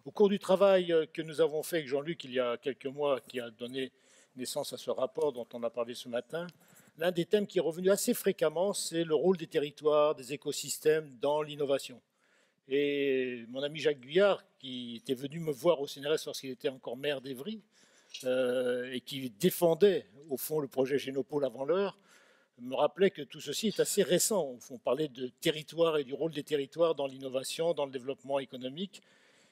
Au cours du travail que nous avons fait avec Jean-Luc il y a quelques mois, qui a donné naissance à ce rapport dont on a parlé ce matin, l'un des thèmes qui est revenu assez fréquemment, c'est le rôle des territoires, des écosystèmes dans l'innovation. Et mon ami Jacques Guyard, qui était venu me voir au CNRS lorsqu'il était encore maire d'Évry, et qui défendait au fond le projet Génopole avant l'heure, me rappelait que tout ceci est assez récent. On parlait de territoire et du rôle des territoires dans l'innovation, dans le développement économique.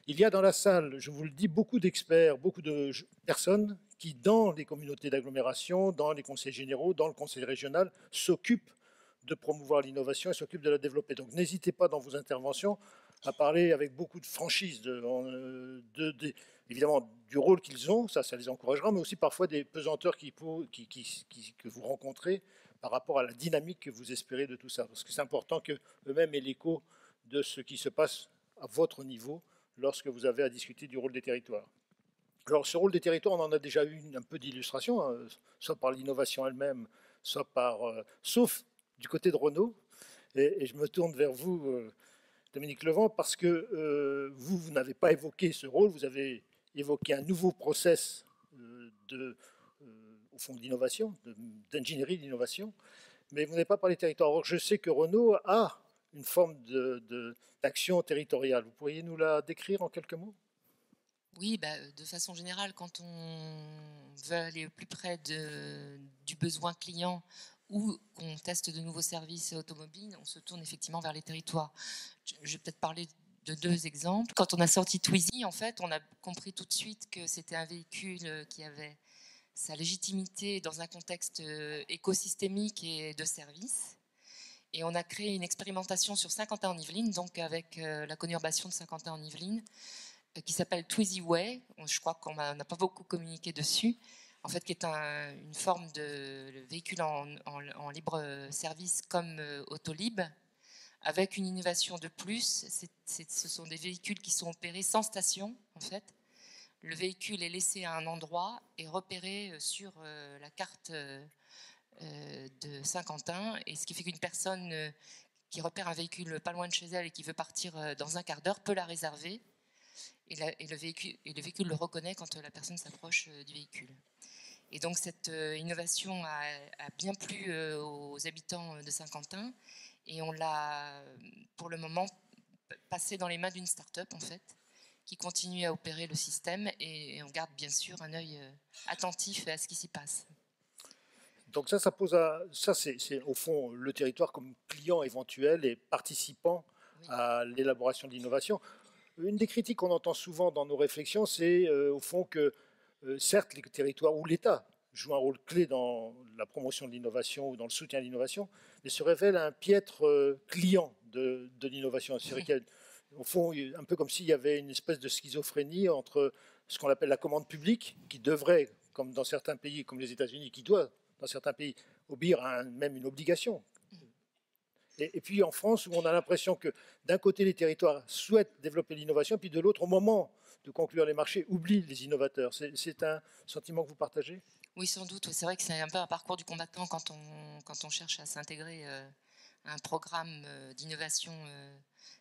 Il y a dans la salle, je vous le dis, beaucoup d'experts, beaucoup de personnes qui, dans les communautés d'agglomération, dans les conseils généraux, dans le conseil régional, s'occupent de promouvoir l'innovation et s'occupent de la développer. Donc n'hésitez pas dans vos interventions à parler avec beaucoup de franchise, évidemment du rôle qu'ils ont, ça les encouragera, mais aussi parfois des pesanteurs que vous rencontrez par rapport à la dynamique que vous espérez de tout ça. Parce que c'est important qu'eux-mêmes aient l'écho de ce qui se passe à votre niveau lorsque vous avez à discuter du rôle des territoires. Alors, ce rôle des territoires, on en a déjà eu un peu d'illustration, hein, soit par l'innovation elle-même, soit sauf du côté de Renault. Et je me tourne vers vous, Dominique Levent, parce que vous n'avez pas évoqué ce rôle, vous avez évoqué un nouveau process au fond d'innovation, d'ingénierie d'innovation, mais vous n'avez pas parlé de territoire. Alors, je sais que Renault a une forme d'action territoriale. Vous pourriez nous la décrire en quelques mots? Oui, de façon générale, quand on veut aller au plus près du besoin client ou qu'on teste de nouveaux services automobiles, on se tourne effectivement vers les territoires. Je vais peut-être parler de deux exemples. Quand on a sorti Twizy, en fait, on a compris tout de suite que c'était un véhicule qui avait sa légitimité dans un contexte écosystémique et de service. Et on a créé une expérimentation sur Saint-Quentin-en-Yvelines, donc avec la conurbation de Saint-Quentin-en-Yvelines, qui s'appelle Twizy Way. Je crois qu'on n'a pas beaucoup communiqué dessus. En fait, qui est une forme de véhicule en libre service comme Autolib, avec une innovation de plus. Ce sont des véhicules qui sont opérés sans station, en fait. Le véhicule est laissé à un endroit et repéré sur la carte de Saint-Quentin, et ce qui fait qu'une personne qui repère un véhicule pas loin de chez elle et qui veut partir dans un quart d'heure peut la réserver, et le véhicule le reconnaît quand la personne s'approche du véhicule. Et donc cette innovation a bien plu aux habitants de Saint-Quentin, et on l'a pour le moment passé dans les mains d'une start-up en fait, qui continue à opérer le système, et on garde bien sûr un œil attentif à ce qui s'y passe. Donc ça c'est au fond le territoire comme client éventuel et participant Oui. à l'élaboration de l'innovation. Une des critiques qu'on entend souvent dans nos réflexions, c'est au fond que certes les territoires ou l'État joue un rôle clé dans la promotion de l'innovation ou dans le soutien à l'innovation, mais se révèle un piètre client de l'innovation. C'est vrai qu'au fond, un peu comme s'il y avait une espèce de schizophrénie entre ce qu'on appelle la commande publique, qui devrait, comme dans certains pays, comme les États-Unis, qui doit, dans certains pays, obéir à même une obligation. Et puis en France, où on a l'impression que d'un côté, les territoires souhaitent développer l'innovation, puis de l'autre, au moment de conclure les marchés, oublient les innovateurs. C'est un sentiment que vous partagez? Oui, sans doute. C'est vrai que c'est un peu un parcours du combattant quand on cherche à s'intégrer à un programme d'innovation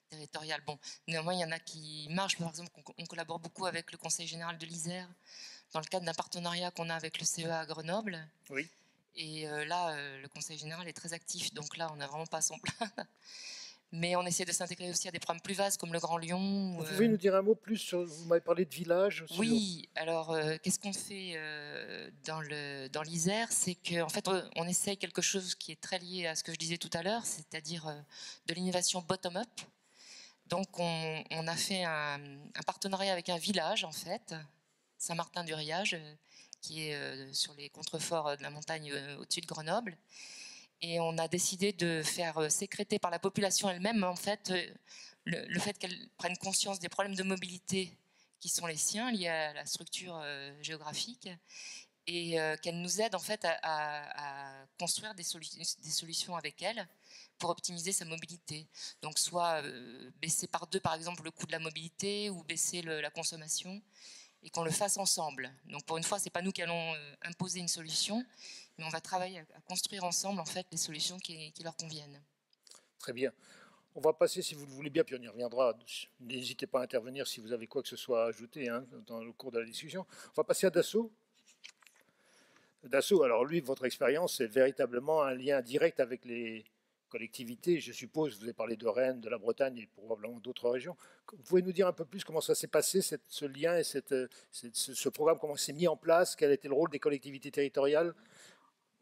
territoriale. Bon, néanmoins, il y en a qui marchent. Par exemple, on collabore beaucoup avec le Conseil général de l'Isère dans le cadre d'un partenariat qu'on a avec le CEA à Grenoble. Oui. Et là, le Conseil général est très actif. Donc là, on n'a vraiment pas à s'en plaindre. Mais on essaie de s'intégrer aussi à des programmes plus vastes comme le Grand Lyon. Vous pouvez nous dire un mot plus sur, vous m'avez parlé de village sur... Oui, alors qu'est-ce qu'on fait dans l'Isère? C'est qu'en fait, on essaye quelque chose qui est très lié à ce que je disais tout à l'heure, c'est-à-dire de l'innovation bottom-up. Donc, on a fait un partenariat avec un village, en fait, Saint-Martin-du-Riage, qui est sur les contreforts de la montagne au-dessus de Grenoble. Et on a décidé de faire sécréter par la population elle-même, en fait, le fait qu'elle prenne conscience des problèmes de mobilité qui sont les siens, liés à la structure géographique, et qu'elle nous aide en fait à construire des solutions avec elle pour optimiser sa mobilité. Donc soit baisser par deux par exemple le coût de la mobilité, ou baisser la consommation, et qu'on le fasse ensemble. Donc pour une fois, c'est pas nous qui allons imposer une solution, mais on va travailler à construire ensemble en fait les solutions qui leur conviennent. Très bien. On va passer, si vous le voulez bien, puis on y reviendra. N'hésitez pas à intervenir si vous avez quoi que ce soit à ajouter hein, dans le cours de la discussion. On va passer à Dassault. Dassault, alors lui, votre expérience, c'est véritablement un lien direct avec les collectivités. Je suppose, vous avez parlé de Rennes, de la Bretagne et probablement d'autres régions. Vous pouvez nous dire un peu plus comment ça s'est passé, ce lien et ce programme, comment s'est mis en place, quel était le rôle des collectivités territoriales?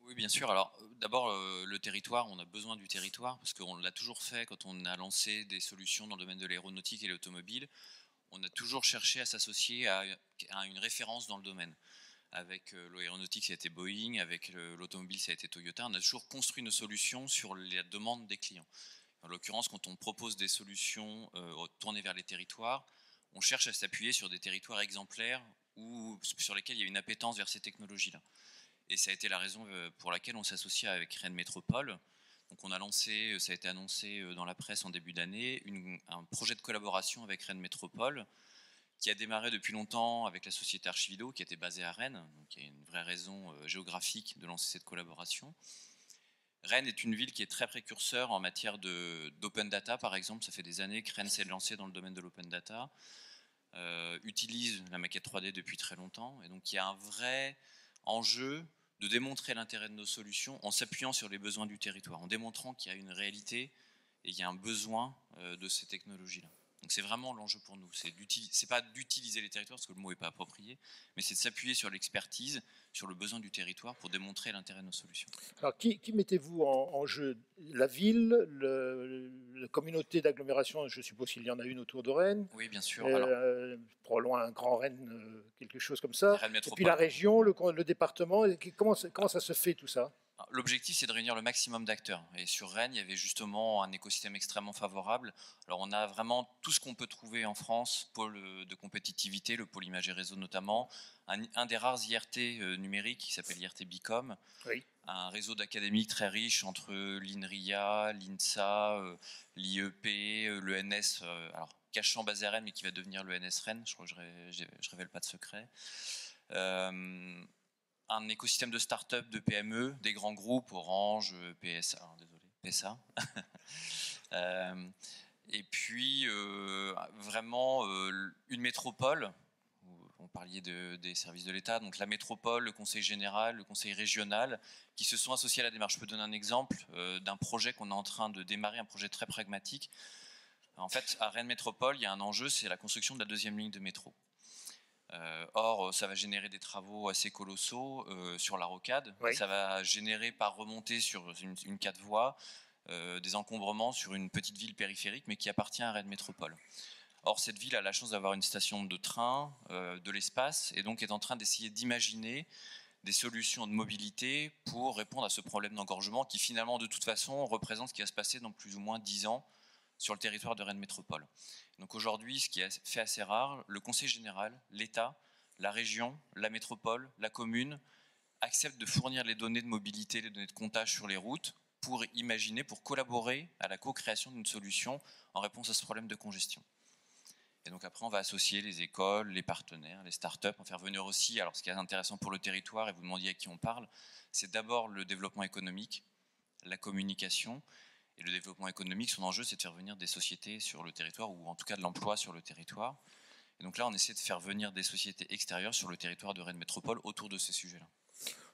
Oui, bien sûr. Alors, d'abord, le territoire, on a besoin du territoire, parce qu'on l'a toujours fait quand on a lancé des solutions dans le domaine de l'aéronautique et l'automobile. On a toujours cherché à s'associer à une référence dans le domaine. Avec l'aéronautique, ça a été Boeing, avec l'automobile, ça a été Toyota. On a toujours construit nos solutions sur les demandes des clients. En l'occurrence, quand on propose des solutions tournées vers les territoires, on cherche à s'appuyer sur des territoires exemplaires ou sur lesquels il y a une appétence vers ces technologies-là. Et ça a été la raison pour laquelle on s'associe avec Rennes Métropole. Donc on a lancé, ça a été annoncé dans la presse en début d'année, un projet de collaboration avec Rennes Métropole qui a démarré depuis longtemps avec la société Archivido qui était basée à Rennes. Donc il y a une vraie raison géographique de lancer cette collaboration. Rennes est une ville qui est très précurseur en matière d'open data, par exemple. Ça fait des années que Rennes s'est lancé dans le domaine de l'open data, utilise la maquette 3D depuis très longtemps. Et donc il y a un vrai enjeu de démontrer l'intérêt de nos solutions en s'appuyant sur les besoins du territoire, en démontrant qu'il y a une réalité et il y a un besoin de ces technologies-là. Donc c'est vraiment l'enjeu pour nous. C'est pas d'utiliser les territoires, parce que le mot n'est pas approprié, mais c'est de s'appuyer sur l'expertise, sur le besoin du territoire pour démontrer l'intérêt de nos solutions. Alors, qui mettez-vous en jeu? La ville, la communauté d'agglomération, je suppose qu'il y en a une autour de Rennes. Oui, bien sûr. Probablement un grand Rennes, quelque chose comme ça. Rennes Et puis la région, le département. Comment ça se fait tout ça? L'objectif, c'est de réunir le maximum d'acteurs. Et sur Rennes, il y avait justement un écosystème extrêmement favorable. Alors, on a vraiment tout ce qu'on peut trouver en France, pôle de compétitivité, le pôle image et réseau notamment, un des rares IRT numériques qui s'appelle IRT Bicom, oui. Un réseau d'académies très riche entre l'INRIA, l'INSA, l'IEP, l'ENS, alors Cachan basé à Rennes, mais qui va devenir l'ENS Rennes, je crois que je révèle pas de secret. Un écosystème de start-up, de PME, des grands groupes, Orange, PSA, PSA. Et puis vraiment une métropole. On parlait des services de l'État, donc la métropole, le conseil général, le conseil régional, qui se sont associés à la démarche. Je peux donner un exemple d'un projet qu'on est en train de démarrer, un projet très pragmatique. En fait, à Rennes Métropole, il y a un enjeu, c'est la construction de la deuxième ligne de métro. Or, ça va générer des travaux assez colossaux sur la rocade. Oui. Ça va générer par remontée sur une 4 voies des encombrements sur une petite ville périphérique, mais qui appartient à Rennes Métropole. Or, cette ville a la chance d'avoir une station de train, de l'espace, et donc est en train d'essayer d'imaginer des solutions de mobilité pour répondre à ce problème d'engorgement qui, finalement, de toute façon, représente ce qui va se passer dans plus ou moins 10 ans sur le territoire de Rennes Métropole. Donc aujourd'hui, ce qui est fait assez rare, le Conseil général, l'État, la région, la métropole, la commune acceptent de fournir les données de mobilité, les données de comptage sur les routes pour imaginer, pour collaborer à la co-création d'une solution en réponse à ce problème de congestion. Et donc après, on va associer les écoles, les partenaires, les startups, en faire venir aussi. Alors ce qui est intéressant pour le territoire, et vous demandiez à qui on parle, c'est d'abord le développement économique, la communication. Et le développement économique, son enjeu, c'est de faire venir des sociétés sur le territoire, ou en tout cas de l'emploi sur le territoire. Et donc là, on essaie de faire venir des sociétés extérieures sur le territoire de Rennes Métropole autour de ces sujets-là.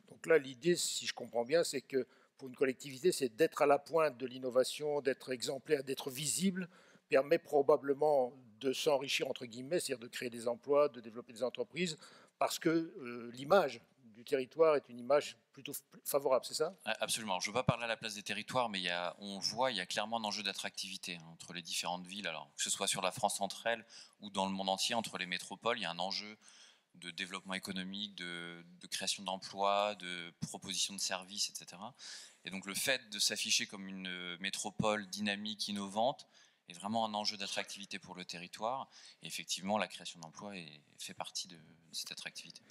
Donc là, l'idée, si je comprends bien, c'est que pour une collectivité, c'est d'être à la pointe de l'innovation, d'être exemplaire, d'être visible, permet probablement de s'enrichir, entre guillemets, c'est-à-dire de créer des emplois, de développer des entreprises, parce que l'image du territoire est une image plutôt favorable, c'est ça? Absolument. Je ne veux pas parler à la place des territoires, mais on voit, il y a clairement un enjeu d'attractivité entre les différentes villes, alors que ce soit sur la France entre elles ou dans le monde entier, entre les métropoles, il y a un enjeu de développement économique, de création d'emplois, de proposition de services, etc. Et donc le fait de s'afficher comme une métropole dynamique, innovante, est vraiment un enjeu d'attractivité pour le territoire. Et effectivement, la création d'emplois fait partie de cette attractivité.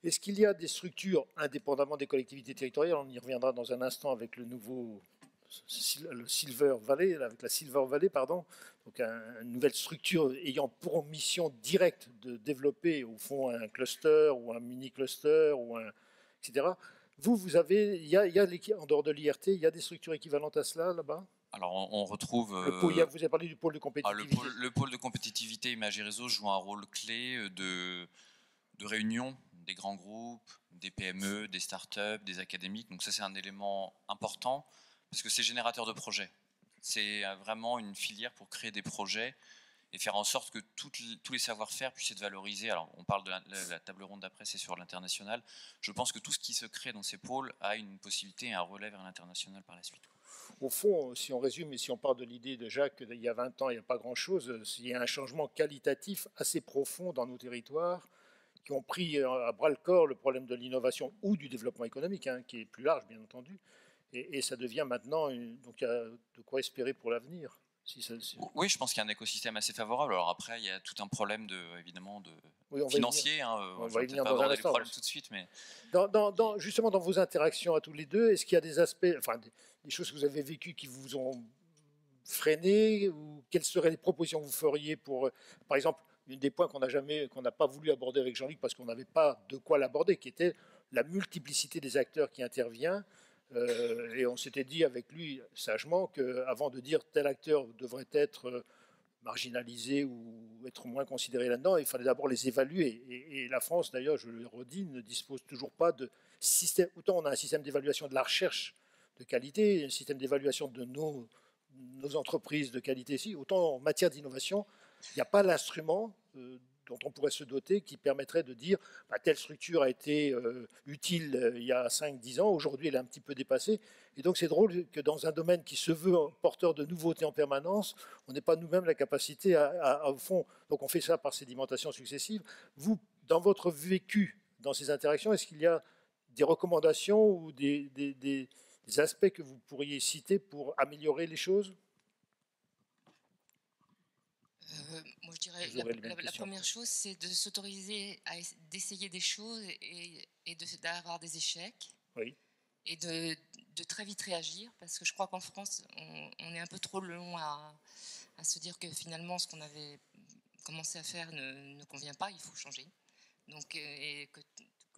Est-ce qu'il y a des structures, indépendamment des collectivités territoriales, on y reviendra dans un instant avec le nouveau Silver Valley, avec la Silver Valley, pardon, donc une nouvelle structure ayant pour mission directe de développer au fond un cluster ou un mini cluster ou etc. Vous avez, en dehors de l'IRT, il y a des structures équivalentes à cela là-bas? Alors, on retrouve... Vous avez parlé du pôle de compétitivité. Le pôle de compétitivité Imagerie Réseau joue un rôle clé de réunion des grands groupes, des PME, des startups, des académiques. Donc ça, c'est un élément important parce que c'est générateur de projets. C'est vraiment une filière pour créer des projets et faire en sorte que tous les savoir-faire puissent être valorisés. Alors, on parle de la table ronde d'après, c'est sur l'international. Je pense que tout ce qui se crée dans ces pôles a une possibilité et un relais vers l'international par la suite. Au fond, si on résume et si on part de l'idée de Jacques, il y a 20 ans, il n'y a pas grand-chose, il y a un changement qualitatif assez profond dans nos territoires qui ont pris à bras-le-corps le problème de l'innovation ou du développement économique, hein, qui est plus large, bien entendu. Et ça devient maintenant, donc il y a de quoi espérer pour l'avenir. Oui, je pense qu'il y a un écosystème assez favorable. Alors après, il y a tout un problème évidemment financier. On va y venir pas dans un aborder instant. les problèmes tout de suite, mais justement dans vos interactions à tous les deux, est-ce qu'il y a des aspects, enfin des choses que vous avez vécues qui vous ont freiné, ou quelles seraient les propositions que vous feriez pour, par exemple, une des points qu'on n'a pas voulu aborder avec Jean-Luc parce qu'on n'avait pas de quoi l'aborder, qui était la multiplicité des acteurs qui intervient. Et on s'était dit avec lui sagement qu'avant de dire tel acteur devrait être marginalisé ou être moins considéré là-dedans, il fallait d'abord les évaluer. Et la France, d'ailleurs, je le redis, ne dispose toujours pas de système. Autant on a un système d'évaluation de la recherche de qualité, un système d'évaluation de nos entreprises de qualité ici, autant en matière d'innovation, il n'y a pas l'instrument dont on pourrait se doter qui permettrait de dire telle structure a été utile il y a 5-10 ans, aujourd'hui elle est un petit peu dépassée. Et donc c'est drôle que dans un domaine qui se veut porteur de nouveautés en permanence, on n'ait pas nous-mêmes la capacité au fond, donc on fait ça par sédimentation successive. Vous, dans votre vécu, dans ces interactions, est-ce qu'il y a des recommandations ou des aspects que vous pourriez citer pour améliorer les choses? Moi, je dirais la première chose, c'est de s'autoriser à d'essayer des choses et d'avoir des échecs. Oui. Et de très vite réagir, parce que je crois qu'en France, on est un peu trop long à se dire que finalement, ce qu'on avait commencé à faire ne convient pas, il faut changer. Donc, et que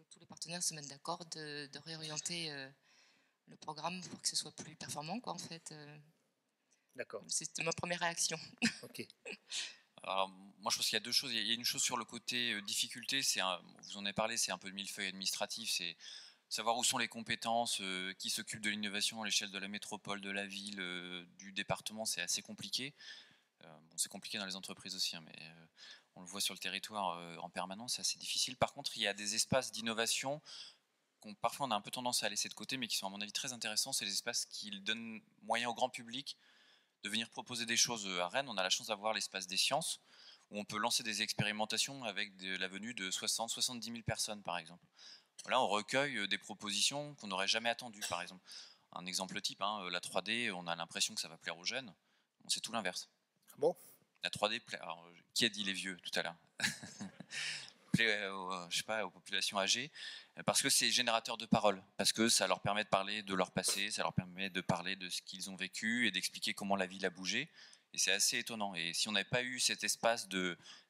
tous les partenaires se mettent d'accord de réorienter le programme pour que ce soit plus performant, quoi, en fait. D'accord. C'était ma première réaction. Ok. Alors, moi, je pense qu'il y a deux choses. Il y a une chose sur le côté difficulté, vous en avez parlé, c'est un peu le millefeuille administratif, c'est savoir où sont les compétences, qui s'occupent de l'innovation à l'échelle de la métropole, de la ville, du département, c'est assez compliqué. C'est compliqué dans les entreprises aussi, hein, mais on le voit sur le territoire en permanence, c'est assez difficile. Par contre, il y a des espaces d'innovation parfois on a un peu tendance à laisser de côté, mais qui sont à mon avis très intéressants. C'est les espaces qui donnent moyen au grand public de venir proposer des choses à Rennes. On a la chance d'avoir l'espace des sciences, où on peut lancer des expérimentations avec la venue de 60-70 000 personnes, par exemple. Là, on recueille des propositions qu'on n'aurait jamais attendues, par exemple. Un exemple type, la 3D, on a l'impression que ça va plaire aux jeunes. Bon, c'est tout l'inverse. Bon. La 3D plaît. Alors, qui a dit les vieux tout à l'heure? Plaît aux populations âgées, parce que c'est générateur de parole, parce que ça leur permet de parler de leur passé, ça leur permet de parler de ce qu'ils ont vécu et d'expliquer comment la ville a bougé. Et c'est assez étonnant. Et si on n'avait pas eu cet espace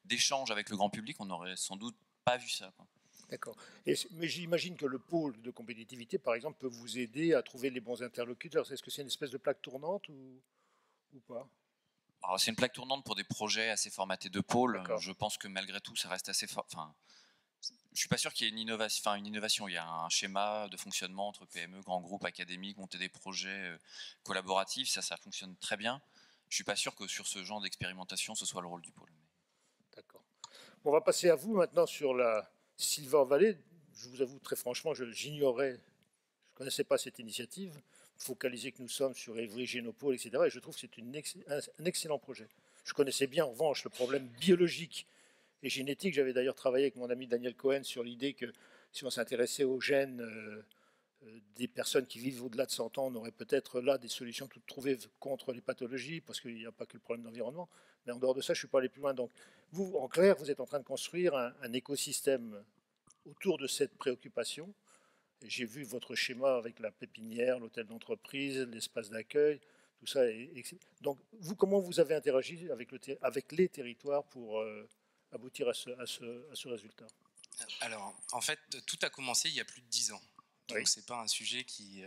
d'échange avec le grand public, on n'aurait sans doute pas vu ça, quoi. D'accord. Mais j'imagine que le pôle de compétitivité, par exemple, peut vous aider à trouver les bons interlocuteurs. Est-ce que c'est une espèce de plaque tournante ou pas? Alors, c'est une plaque tournante pour des projets assez formatés de pôle. Je pense que malgré tout, ça reste assez fort. Enfin, je suis pas sûr qu'il y ait une innovation. Il y a un schéma de fonctionnement entre PME, grands groupes académiques, monter des projets collaboratifs. Ça fonctionne très bien. Je suis pas sûr que sur ce genre d'expérimentation, ce soit le rôle du pôle. D'accord. On va passer à vous maintenant sur la Silver Valley. Je vous avoue très franchement, j'ignorais, je ne connaissais pas cette initiative focalisée que nous sommes sur Évry, Génopôle, etc. Et je trouve que c'est un excellent projet. Je connaissais bien en revanche le problème biologique et génétique. J'avais d'ailleurs travaillé avec mon ami Daniel Cohen sur l'idée que si on s'intéressait aux gènes des personnes qui vivent au-delà de 100 ans, on aurait peut-être là des solutions toutes trouvées contre les pathologies, parce qu'il n'y a pas que le problème d'environnement. Mais en dehors de ça, je ne suis pas allé plus loin. Donc, vous, en clair, vous êtes en train de construire un écosystème autour de cette préoccupation. J'ai vu votre schéma avec la pépinière, l'hôtel d'entreprise, l'espace d'accueil, tout ça. Donc, vous, comment vous avez interagi avec les territoires pour aboutir à ce résultat? Alors, en fait, tout a commencé il y a plus de 10 ans. Donc c'est pas un sujet qui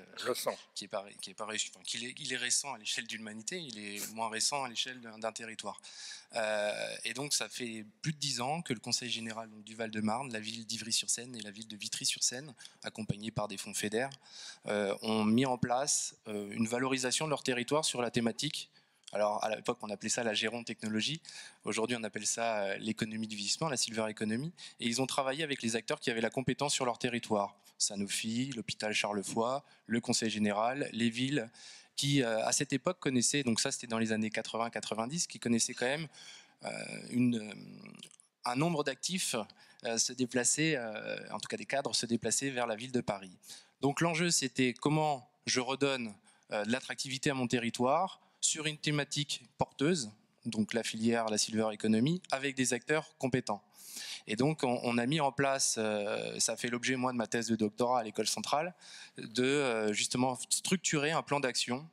il est récent à l'échelle de l'humanité, il est moins récent à l'échelle d'un territoire. Et donc ça fait plus de 10 ans que le Conseil général du Val-de-Marne, la ville d'Ivry-sur-Seine et la ville de Vitry-sur-Seine, accompagnés par des fonds FEDER, ont mis en place une valorisation de leur territoire sur la thématique. Alors à l'époque on appelait ça la gérontechnologie, aujourd'hui on appelle ça l'économie du vieillissement, la silver economy, et ils ont travaillé avec les acteurs qui avaient la compétence sur leur territoire. Sanofi, l'hôpital Charlefoix, le Conseil général, les villes qui à cette époque connaissaient, donc ça c'était dans les années 80-90, qui connaissaient quand même un nombre d'actifs se déplacer, en tout cas des cadres se déplacer vers la ville de Paris. Donc l'enjeu c'était comment je redonne de l'attractivité à mon territoire sur une thématique porteuse, donc la filière, la silver economy, avec des acteurs compétents. Et donc on a mis en place, ça fait l'objet moi de ma thèse de doctorat à l'école centrale, de justement structurer un plan d'action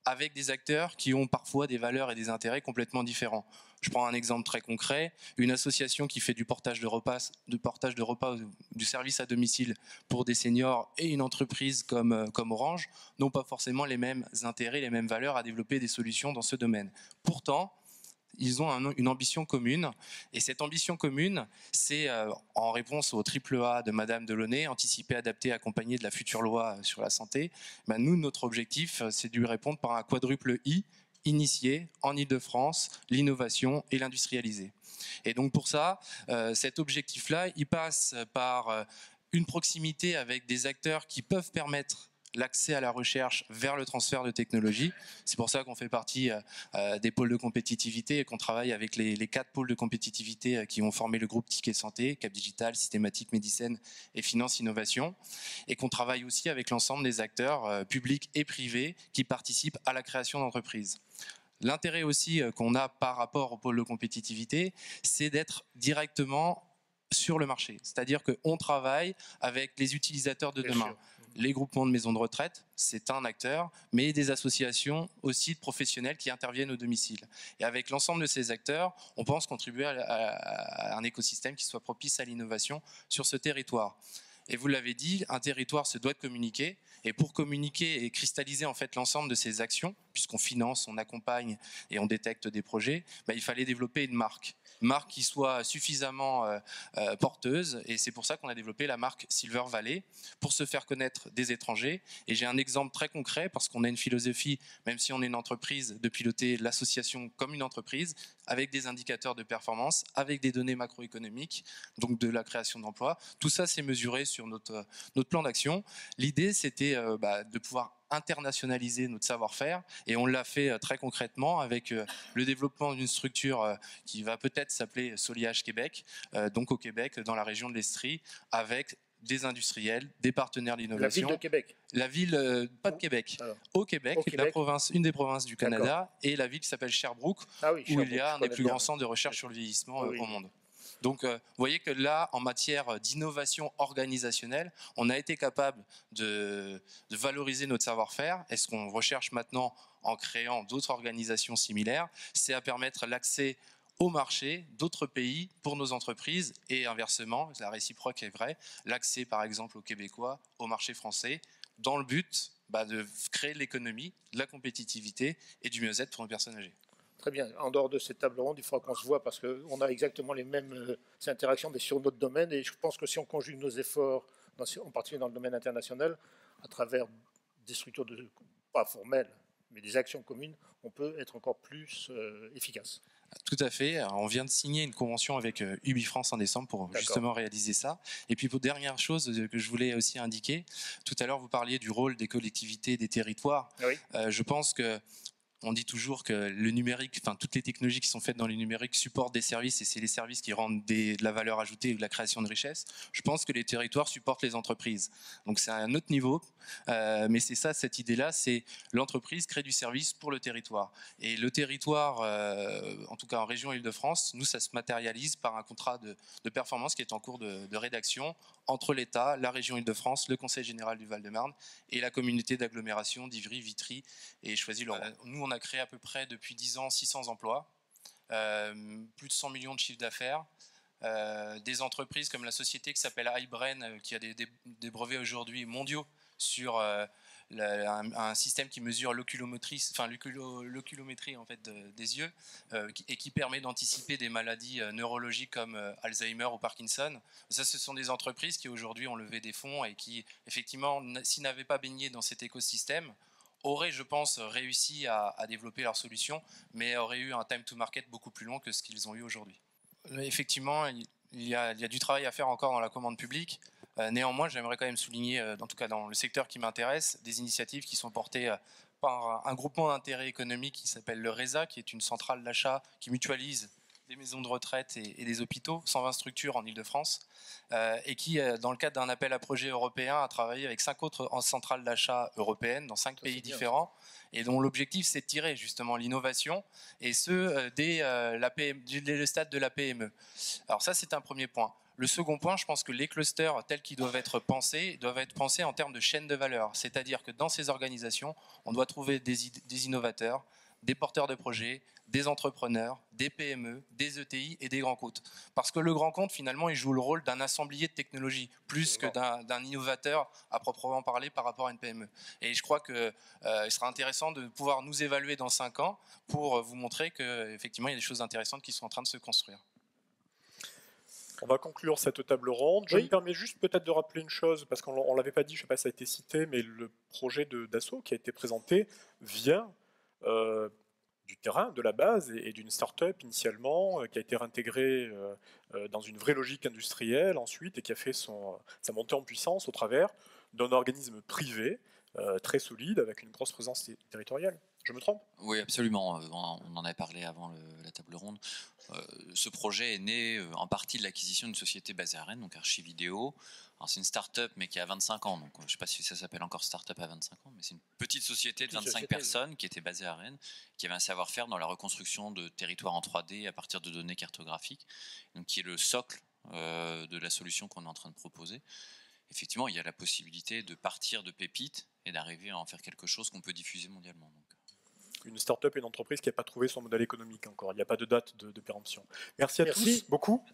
avec des acteurs qui ont parfois des valeurs et des intérêts complètement différents. Je prends un exemple très concret, une association qui fait du portage de repas, du service à domicile pour des seniors et une entreprise comme Orange n'ont pas forcément les mêmes intérêts, les mêmes valeurs à développer des solutions dans ce domaine. Pourtant, ils ont une ambition commune, et cette ambition commune, c'est en réponse au AAA de Madame Delaunay, anticiper, adapter, accompagner de la future loi sur la santé. Ben nous, notre objectif, c'est de lui répondre par un quadruple I, initier en Ile-de-France l'innovation et l'industrialiser. Et donc pour ça, cet objectif-là, il passe par une proximité avec des acteurs qui peuvent permettre l'accès à la recherche vers le transfert de technologie. C'est pour ça qu'on fait partie des pôles de compétitivité et qu'on travaille avec les 4 pôles de compétitivité qui ont formé le groupe Ticket Santé, Cap Digital, Systématique Médicine et Finance Innovation, et qu'on travaille aussi avec l'ensemble des acteurs publics et privés qui participent à la création d'entreprises. L'intérêt aussi qu'on a par rapport au pôle de compétitivité, c'est d'être directement sur le marché. C'est-à-dire qu'on travaille avec les utilisateurs de demain. Les groupements de maisons de retraite, c'est un acteur, mais des associations aussi de professionnels qui interviennent au domicile. Et avec l'ensemble de ces acteurs, on pense contribuer à un écosystème qui soit propice à l'innovation sur ce territoire. Et vous l'avez dit, un territoire se doit de communiquer. Et pour communiquer et cristalliser en fait l'ensemble de ces actions, puisqu'on finance, on accompagne et on détecte des projets, il fallait développer une marque qui soit suffisamment porteuse, et c'est pour ça qu'on a développé la marque Silver Valley pour se faire connaître des étrangers. Et j'ai un exemple très concret parce qu'on a une philosophie, même si on est une entreprise, de piloter l'association comme une entreprise avec des indicateurs de performance, avec des données macroéconomiques, donc de la création d'emplois. Tout ça c'est mesuré sur notre plan d'action. L'idée c'était de pouvoir internationaliser notre savoir-faire, et on l'a fait très concrètement avec le développement d'une structure qui va peut-être s'appeler Soliage Québec, donc au Québec, dans la région de l'Estrie, avec des industriels, des partenaires d'innovation. La ville de Québec. La ville, pas de Québec, au Québec, la province, une des provinces du Canada, et la ville qui s'appelle Sherbrooke, où il y a un des plus grands centres de recherche sur le vieillissement au monde. Donc, vous voyez que là, en matière d'innovation organisationnelle, on a été capable de valoriser notre savoir-faire. Et ce qu'on recherche maintenant en créant d'autres organisations similaires, c'est à permettre l'accès au marché d'autres pays pour nos entreprises, et inversement, la réciproque est vraie, l'accès par exemple aux Québécois au marché français, dans le but de créer de l'économie, de la compétitivité et du mieux-être pour nos personnes âgées. Très bien. En dehors de cette table ronde, il faudra qu'on se voit parce qu'on a exactement les mêmes interactions, mais sur notre domaine. Et je pense que si on conjugue nos efforts, en particulier dans le domaine international, à travers des structures pas formelles, mais des actions communes, on peut être encore plus efficace. Tout à fait. Alors, on vient de signer une convention avec UbiFrance en décembre pour justement réaliser ça. Et puis, pour dernière chose que je voulais aussi indiquer, tout à l'heure, vous parliez du rôle des collectivités, des territoires. Oui. Je pense que on dit toujours que le numérique, enfin toutes les technologies qui sont faites dans le numérique supportent des services, et c'est les services qui rendent de la valeur ajoutée et de la création de richesse. Je pense que les territoires supportent les entreprises. Donc c'est à un autre niveau, mais c'est ça, cette idée-là, c'est l'entreprise crée du service pour le territoire. Et le territoire, en tout cas en région Île-de-France, nous ça se matérialise par un contrat de performance qui est en cours de rédaction entre l'État, la région Île-de-France, le Conseil général du Val-de-Marne et la communauté d'agglomération d'Ivry, Vitry et Choisy-le-Roi. Nous, on a créé à peu près depuis 10 ans 600 emplois, plus de 100 millions de chiffres d'affaires, des entreprises comme la société qui s'appelle iBrain, qui a des brevets aujourd'hui mondiaux sur un système qui mesure l'oculométrie en fait, des yeux et qui permet d'anticiper des maladies neurologiques comme Alzheimer ou Parkinson. Ça, ce sont des entreprises qui aujourd'hui ont levé des fonds et qui, effectivement, s'ils n'avaient pas baigné dans cet écosystème, auraient, je pense, réussi à développer leurs solutions, mais auraient eu un time to market beaucoup plus long que ce qu'ils ont eu aujourd'hui. Effectivement, il y a du travail à faire encore dans la commande publique. Néanmoins, j'aimerais quand même souligner, en tout cas dans le secteur qui m'intéresse, des initiatives qui sont portées par un groupement d'intérêt économique qui s'appelle le RESA, qui est une centrale d'achat qui mutualise des maisons de retraite et des hôpitaux, 120 structures en Ile-de-France, et qui, dans le cadre d'un appel à projet européen, a travaillé avec 5 autres centrales d'achat européennes dans 5 pays différents, et dont l'objectif c'est de tirer justement l'innovation, et ce, dès le stade de la PME. Alors ça, c'est un premier point. Le second point, je pense que les clusters tels qu'ils doivent être pensés en termes de chaîne de valeur. C'est-à-dire que dans ces organisations, on doit trouver des innovateurs, des porteurs de projets, des entrepreneurs, des PME, des ETI et des grands comptes. Parce que le grand compte, finalement, il joue le rôle d'un assemblier de technologie, plus que d'un innovateur à proprement parler par rapport à une PME. Et je crois qu'il sera intéressant de pouvoir nous évaluer dans 5 ans pour vous montrer qu'effectivement, il y a des choses intéressantes qui sont en train de se construire. On va conclure cette table ronde. Je me permets juste peut-être de rappeler une chose, parce qu'on ne l'avait pas dit, je ne sais pas si ça a été cité, mais le projet d'Asso qui a été présenté vient du terrain, de la base, et d'une start-up initialement, qui a été réintégrée dans une vraie logique industrielle ensuite, et qui a fait sa montée en puissance au travers d'un organisme privé très solide, avec une grosse présence territoriale. Je me trompe ? Oui, absolument. On en avait parlé avant la table ronde. Ce projet est né en partie de l'acquisition d'une société basée à Rennes, donc Archividéo. Alors c'est une start-up mais qui a 25 ans, donc je ne sais pas si ça s'appelle encore start-up à 25 ans, mais c'est une petite société de 25 personnes qui était basée à Rennes, qui avait un savoir-faire dans la reconstruction de territoires en 3D à partir de données cartographiques, donc qui est le socle de la solution qu'on est en train de proposer. Effectivement, il y a la possibilité de partir de pépites et d'arriver à en faire quelque chose qu'on peut diffuser mondialement. Donc. Une start-up et une entreprise qui n'a pas trouvé son modèle économique encore. Il n'y a pas de date de péremption. Merci à tous beaucoup.